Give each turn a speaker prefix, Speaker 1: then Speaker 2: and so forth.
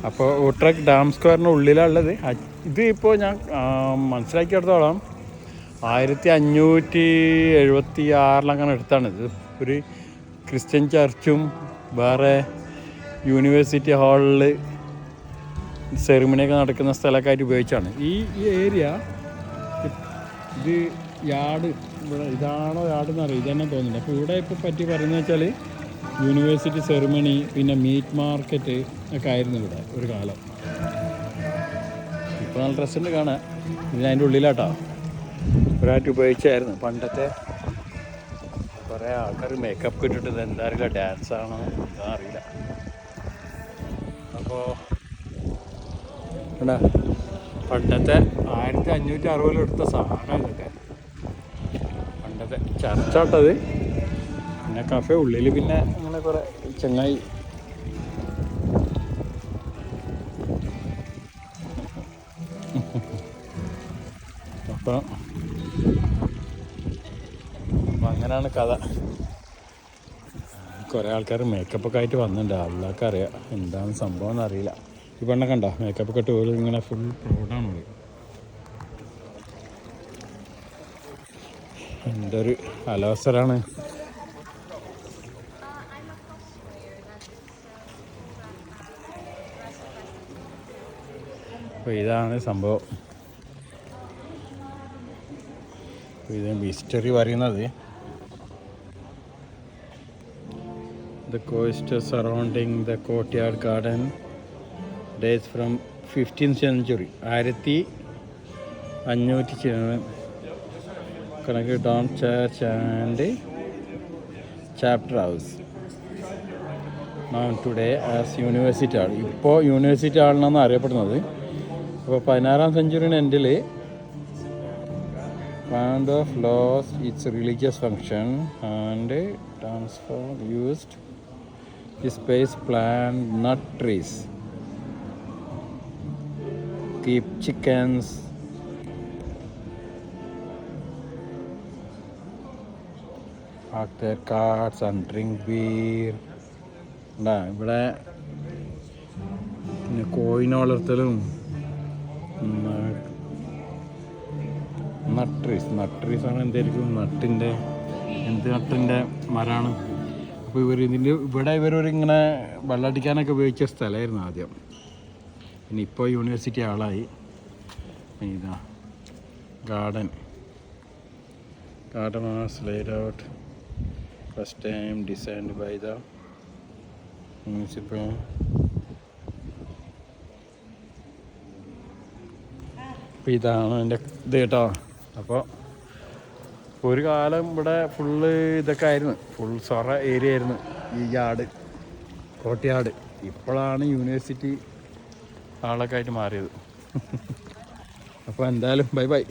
Speaker 1: അപ്പോൾ ഊട്ട്രക് ഡാം സ്ക്വയറിൻ്റെ ഉള്ളിലാണ് ഉള്ളത്. ഇത് ഇപ്പോൾ ഞാൻ മനസ്സിലാക്കിയെടുത്തോളം 1576 എടുത്താണ്. ഇത് ഒരു ക്രിസ്ത്യൻ ചർച്ചും വേറെ യൂണിവേഴ്സിറ്റി ഹാളിൽ സെറിമണിയൊക്കെ നടക്കുന്ന സ്ഥലമൊക്കെ ആയിട്ട് ഉപയോഗിച്ചാണ്. ഈ ഏരിയ ഇത് യാർഡ് ഇവിടെ ഇതാണോ യാർഡെന്ന് അറിയാം, ഇതന്നെ തോന്നുന്നില്ല. അപ്പോൾ ഇവിടെ ഇപ്പോൾ പറ്റി പറയുന്നത് വെച്ചാൽ യൂണിവേഴ്സിറ്റി സെറിമണി പിന്നെ മീറ്റ് മാർക്കറ്റ് ഒക്കെ ആയിരുന്നു ഇവിടെ ഒരു കാലം. ഇപ്പോൾ നല്ല ഡ്രസ്സുണ്ട് കാണാൻ. ഇതിനതിൻ്റെ ഉള്ളിലാട്ടോ ഒരായിട്ട് ഉപയോഗിച്ചായിരുന്നു പണ്ടത്തെ. കുറേ ആൾക്കാർ മേക്കപ്പ് ഇട്ടിട്ട് ഇത് എന്താ അറിയില്ല, ഡാൻസാണോ എന്താ അറിയില്ല. അപ്പോൾ ഇവിടെ പണ്ടത്തെ 1560 എടുത്ത സാധനം ഇതൊക്കെ പണ്ടത്തെ ചർച്ചാട്ടത്. പിന്നെ കഫേ ഉള്ളിൽ പിന്നെ അങ്ങനെ കുറേ ചങ്ങായി അപ്പം അങ്ങനെയാണ് കഥ. കുറേ ആൾക്കാർ മേക്കപ്പൊക്കെ ആയിട്ട് വന്നിട്ടുണ്ട്. ആൾക്കാർക്ക് അറിയാം എന്താണ് സംഭവം എന്നറിയില്ല. ഈ പെണ്ണ കണ്ടോ മേക്കപ്പൊക്കെ ഇട്ട് പോലും ഇങ്ങനെ ഫുൾ പ്രൗഡാണ്. എന്തൊരു അലോസരാണ്. അപ്പോൾ ഇതാണ് സംഭവം. ഇത് ഹിസ്റ്ററി പറയുന്നത് the coast surrounding the courtyard garden dates from 15th century. 1500 connected Dom Church and Chapter House. Now today as University Hall. ഇപ്പോൾ യൂണിവേഴ്സിറ്റി ഹാളിനാണ് അറിയപ്പെടുന്നത്. അപ്പോൾ 16ാം സെഞ്ചുറിയുടെ എൻഡിൽ kind of lost its religious function and transformed used the space plant nut trees, keep chickens, park their cars and drink beer. ഇവിടെ പിന്നെ കോയിനെ വളർത്തലും നട്ട്രീസാണ്. എന്തായിരിക്കും നട്ടിൻ്റെ എന്ത് നട്ടിൻ്റെ മരമാണ്. അപ്പോൾ ഇവിടെ ഇവരൊരിങ്ങനെ വെള്ളമടിക്കാനൊക്കെ ഉപയോഗിച്ച സ്ഥലമായിരുന്നു ആദ്യം. പിന്നെ ഇപ്പോൾ യൂണിവേഴ്സിറ്റി ആളായി. ഇതാ garden was laid out first time designed by the municipal. അപ്പോൾ ഇതാണ് എൻ്റെ ഇത് കേട്ടോ. അപ്പോൾ ഒരു കാലം ഇവിടെ ഫുള്ള് ഇതൊക്കെ ആയിരുന്നു, ഫുൾ സൊറ ഏരിയ ആയിരുന്നു ഈ യാർഡ്, കോട്ടയാട്. ഇപ്പോഴാണ് യൂണിവേഴ്സിറ്റി ആളൊക്കെ ആയിട്ട് മാറിയത്. അപ്പോൾ എന്തായാലും ബൈ ബൈ.